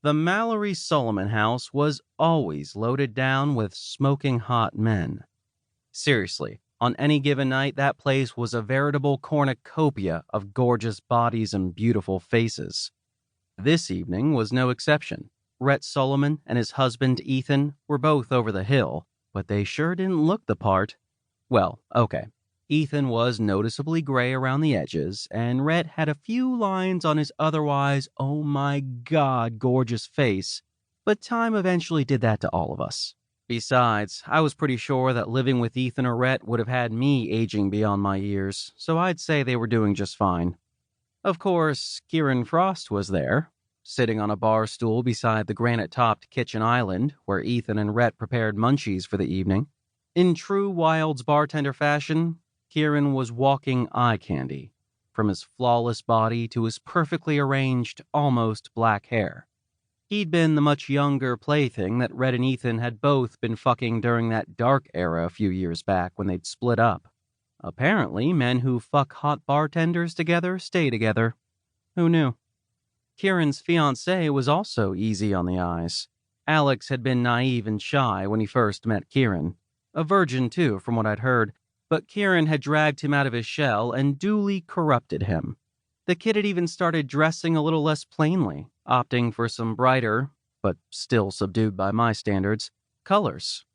The Mallory Solomon house was always loaded down with smoking hot men. Seriously, on any given night, that place was a veritable cornucopia of gorgeous bodies and beautiful faces. This evening was no exception. Rhett Solomon and his husband Ethan were both over the hill, but they sure didn't look the part. Well, okay. Ethan was noticeably gray around the edges, and Rhett had a few lines on his otherwise, oh my god, gorgeous face, but time eventually did that to all of us. Besides, I was pretty sure that living with Ethan or Rhett would have had me aging beyond my years, so I'd say they were doing just fine. Of course, Kieran Frost was there, sitting on a bar stool beside the granite-topped kitchen island where Ethan and Rhett prepared munchies for the evening. In true Wilds bartender fashion, Kieran was walking eye candy, from his flawless body to his perfectly arranged, almost black hair. He'd been the much younger plaything that Red and Ethan had both been fucking during that dark era a few years back when they'd split up. Apparently, men who fuck hot bartenders together stay together. Who knew? Kieran's fiancée was also easy on the eyes. Alex had been naive and shy when he first met Kieran. A virgin, too, from what I'd heard, but Kieran had dragged him out of his shell and duly corrupted him. The kid had even started dressing a little less plainly, opting for some brighter, but still subdued by my standards, colors.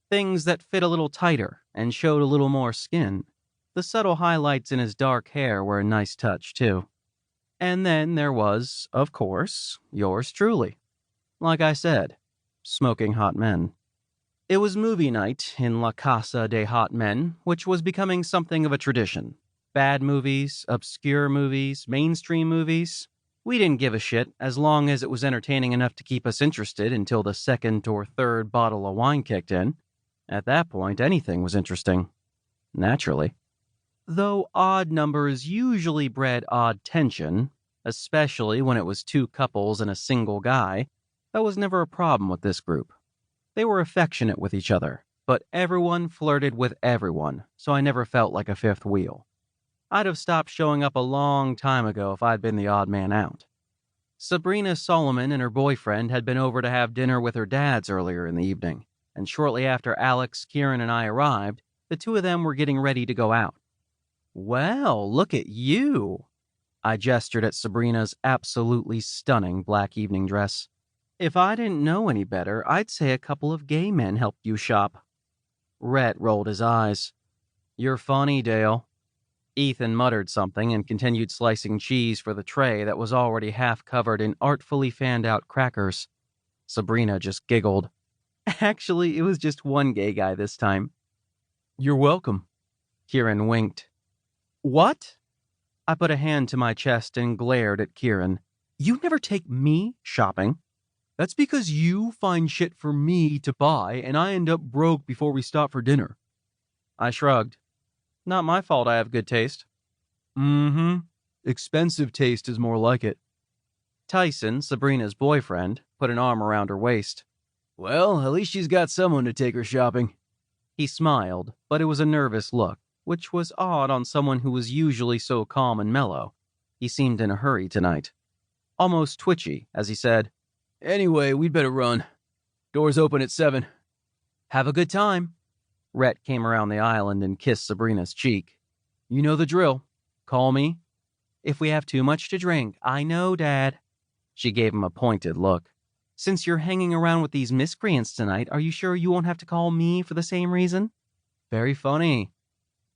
Things that fit a little tighter and showed a little more skin. The subtle highlights in his dark hair were a nice touch, too. And then there was, of course, yours truly. Like I said, smoking hot men. It was movie night in La Casa de Hot Men, which was becoming something of a tradition. Bad movies, obscure movies, mainstream movies. We didn't give a shit as long as it was entertaining enough to keep us interested until the second or third bottle of wine kicked in. At that point, anything was interesting. Naturally. Though odd numbers usually bred odd tension, especially when it was two couples and a single guy, that was never a problem with this group. They were affectionate with each other, but everyone flirted with everyone, so I never felt like a fifth wheel. I'd have stopped showing up a long time ago if I'd been the odd man out. Sabrina Solomon and her boyfriend had been over to have dinner with her dads earlier in the evening, and shortly after Alex, Kieran, and I arrived, the two of them were getting ready to go out. "Well, look at you!" I gestured at Sabrina's absolutely stunning black evening dress. "If I didn't know any better, I'd say a couple of gay men helped you shop." Rhett rolled his eyes. "You're funny, Dale." Ethan muttered something and continued slicing cheese for the tray that was already half covered in artfully fanned-out crackers. Sabrina just giggled. "Actually, it was just one gay guy this time." "You're welcome." Kieran winked. "What?" I put a hand to my chest and glared at Kieran. "You never take me shopping." "That's because you find shit for me to buy and I end up broke before we stop for dinner." I shrugged. "Not my fault I have good taste." "Mm-hmm. Expensive taste is more like it." Tyson, Sabrina's boyfriend, put an arm around her waist. "Well, at least she's got someone to take her shopping." He smiled, but it was a nervous look, which was odd on someone who was usually so calm and mellow. He seemed in a hurry tonight. Almost twitchy, as he said, "Anyway, we'd better run. Doors open at 7. "Have a good time." Rhett came around the island and kissed Sabrina's cheek. "You know the drill. Call me." "If we have too much to drink." "I know, Dad." She gave him a pointed look. "Since you're hanging around with these miscreants tonight, are you sure you won't have to call me for the same reason?" "Very funny."